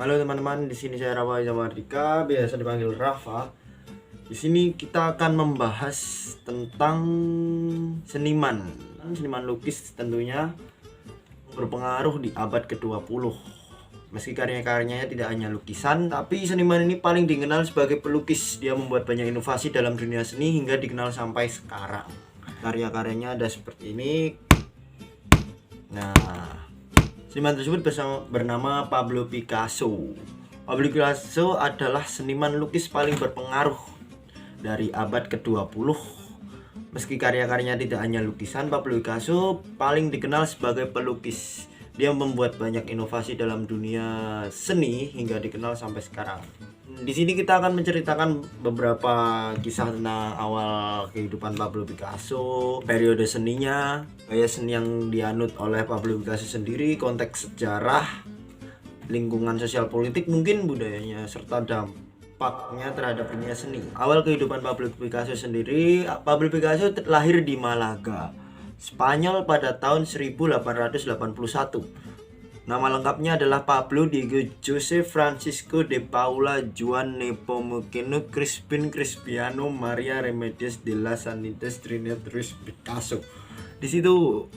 Halo teman-teman, di sini saya Rafa Jamardika, biasa dipanggil Rafa. Di sini kita akan membahas tentang seniman. Seniman lukis tentunya berpengaruh di abad ke-20. Meski karya-karyanya tidak hanya lukisan, tapi seniman ini paling dikenal sebagai pelukis. Dia membuat banyak inovasi dalam dunia seni hingga dikenal sampai sekarang. Karya-karyanya ada seperti ini. Nah, seniman tersebut bernama Pablo Picasso. Pablo Picasso adalah seniman lukis paling berpengaruh dari abad ke-20. Meski karya-karyanya tidak hanya lukisan, Pablo Picasso paling dikenal sebagai pelukis. Dia membuat banyak inovasi dalam dunia seni hingga dikenal sampai sekarang. Di sini kita akan menceritakan beberapa kisah tentang awal kehidupan Pablo Picasso, periode seninya, gaya seni yang dianut oleh Pablo Picasso sendiri, konteks sejarah, lingkungan sosial politik, mungkin budayanya, serta dampaknya terhadap dunia seni. Awal kehidupan Pablo Picasso sendiri, Pablo Picasso lahir di Malaga, Spanyol pada tahun 1881. Nama lengkapnya adalah Pablo Diego Jose Francisco de Paula Juan Nepomuceno Crispin Crispiano Maria Remedios de las Annitas Trinidad Ruiz Picasso. Di situ,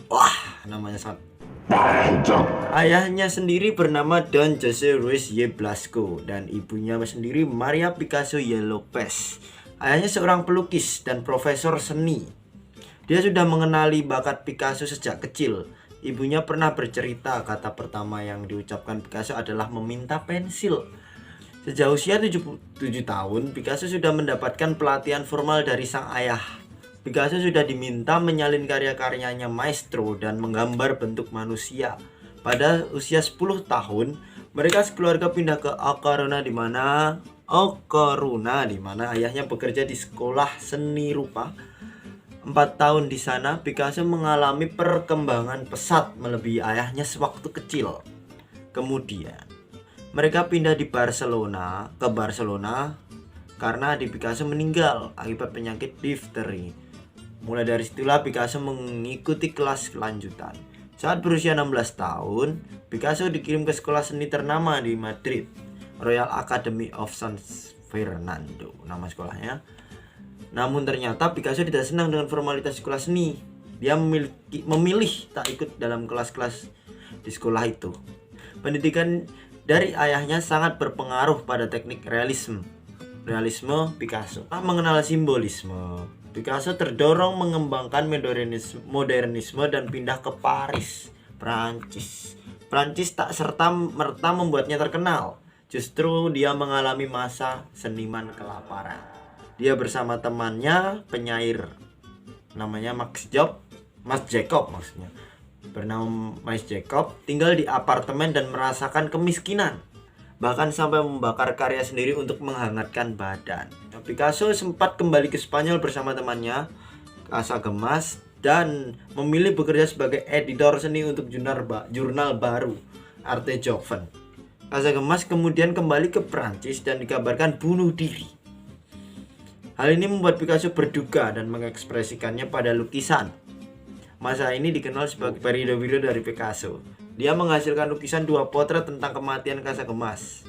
namanya sangat panjang. Ayahnya sendiri bernama Don Jose Ruiz y Blasco dan ibunya sendiri Maria Picasso y Lopez. Ayahnya seorang pelukis dan profesor seni. Dia sudah mengenali bakat Picasso sejak kecil. Ibunya pernah bercerita kata pertama yang diucapkan Picasso adalah meminta pensil. Sejak usia 7 tahun, Picasso sudah mendapatkan pelatihan formal dari sang ayah. Picasso sudah diminta menyalin karya-karyanya maestro dan menggambar bentuk manusia. Pada usia 10 tahun, mereka sekeluarga pindah ke Ocoruna di mana ayahnya bekerja di sekolah seni rupa. 4 tahun di sana, Picasso mengalami perkembangan pesat melebihi ayahnya sewaktu kecil. Kemudian, mereka pindah ke Barcelona karena adik Picasso meninggal akibat penyakit difteri. Mulai dari situlah Picasso mengikuti kelas lanjutan. Saat berusia 16 tahun, Picasso dikirim ke sekolah seni ternama di Madrid, Royal Academy of San Fernando, nama sekolahnya. Namun ternyata Picasso tidak senang dengan formalitas sekolah seni. Dia memilih tak ikut dalam kelas-kelas di sekolah itu. Pendidikan dari ayahnya sangat berpengaruh pada teknik realisme Picasso. Mengenal simbolisme, Picasso terdorong mengembangkan modernisme dan pindah ke Paris, Prancis. Prancis tak serta-merta membuatnya terkenal. Justru dia mengalami masa seniman kelaparan. Dia bersama temannya penyair namanya Max Jacob bernama Max Jacob, tinggal di apartemen dan merasakan kemiskinan, bahkan sampai membakar karya sendiri untuk menghangatkan badan. Picasso sempat kembali ke Spanyol bersama temannya Casagemas dan memilih bekerja sebagai editor seni untuk jurnal baru Arte Joven. Casagemas kemudian kembali ke Prancis dan dikabarkan bunuh diri. Hal ini membuat Picasso berduka dan mengekspresikannya pada lukisan. Masa ini dikenal sebagai periode biru dari Picasso. Dia menghasilkan lukisan 2 potret tentang kematian Casagemas.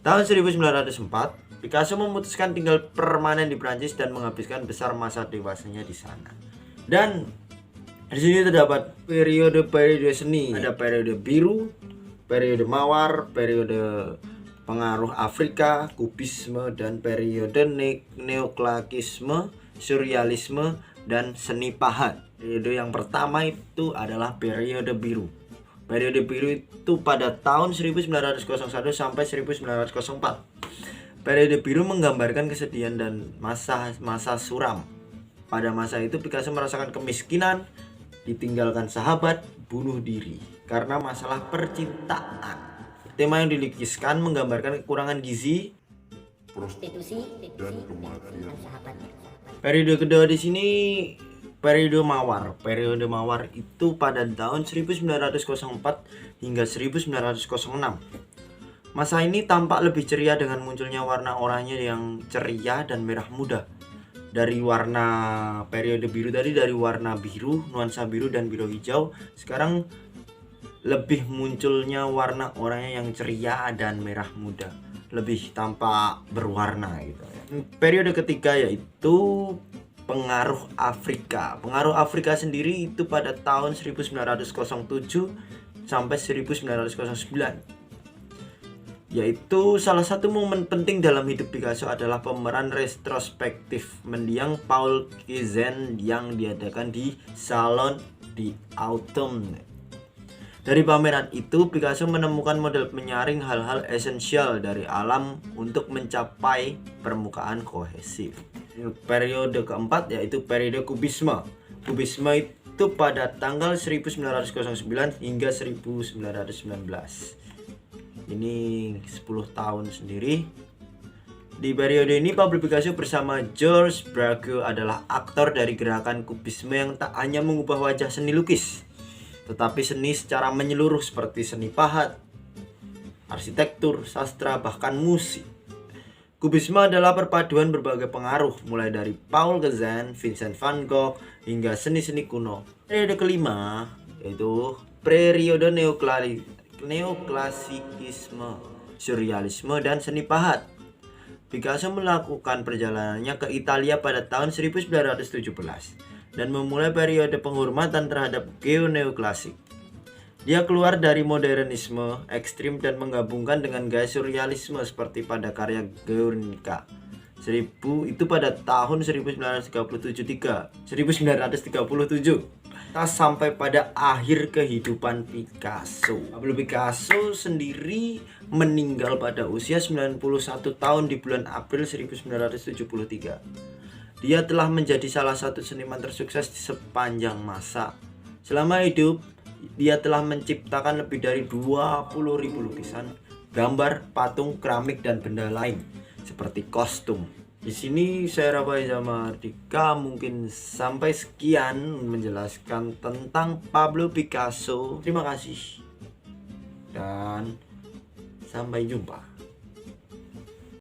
Tahun 1904, Picasso memutuskan tinggal permanen di Prancis dan menghabiskan besar masa dewasanya di sana. Dan di sini terdapat periode seni. Ada periode biru, periode mawar, periode pengaruh Afrika, kubisme, dan periode neoklasisme, surrealisme, dan seni pahat. Periode yang pertama itu adalah periode biru. Periode biru itu pada tahun 1901 sampai 1904. Periode biru menggambarkan kesedihan dan masa suram. Pada masa itu Picasso merasakan kemiskinan, ditinggalkan sahabat, bunuh diri karena masalah percintaan. Tema yang dilukiskan menggambarkan kekurangan gizi, prostitusi, dan kematian. Periode kedua di sini periode mawar. Periode mawar itu pada tahun 1904 hingga 1906. Masa ini tampak lebih ceria dengan munculnya warna oranye yang ceria dan merah muda. Dari warna periode biru tadi, dari warna biru, nuansa biru dan biru hijau, sekarang lebih munculnya warna oranye yang ceria dan merah muda, lebih tampak berwarna gitu ya. Periode ketiga yaitu pengaruh Afrika. Pengaruh Afrika sendiri itu pada tahun 1907 sampai 1909. Yaitu salah satu momen penting dalam hidup Picasso adalah pemeran retrospektif mendiang Paul Cézanne yang diadakan di Salon di Autumn. Dari pameran itu, Picasso menemukan model penyaring hal-hal esensial dari alam untuk mencapai permukaan kohesif. Periode keempat yaitu periode Kubisme. Kubisme itu pada tanggal 1909 hingga 1919. Ini 10 tahun sendiri. Di periode ini Pablo Picasso bersama Georges Braque adalah aktor dari gerakan Kubisme yang tak hanya mengubah wajah seni lukis, tetapi seni secara menyeluruh seperti seni pahat, arsitektur, sastra, bahkan musik. Kubisme adalah perpaduan berbagai pengaruh mulai dari Paul Cézanne, Vincent van Gogh hingga seni-seni kuno. Periode kelima yaitu periode neoklasikisme, surrealisme, dan seni pahat. Picasso melakukan perjalanannya ke Italia pada tahun 1917 dan memulai periode penghormatan terhadap neoklasik. Dia keluar dari modernisme ekstrim dan menggabungkan dengan gaya surrealisme seperti pada karya Guernica. Itu pada tahun 1937. Sampai pada akhir kehidupan Picasso. Pablo Picasso sendiri meninggal pada usia 91 tahun di bulan April 1973. Dia telah menjadi salah satu seniman tersukses di sepanjang masa. Selama hidup, dia telah menciptakan lebih dari 20.000 lukisan, gambar, patung, keramik, dan benda lain seperti kostum. Di sini saya Rabai sama Ardika mungkin sampai sekian menjelaskan tentang Pablo Picasso. Terima kasih dan sampai jumpa.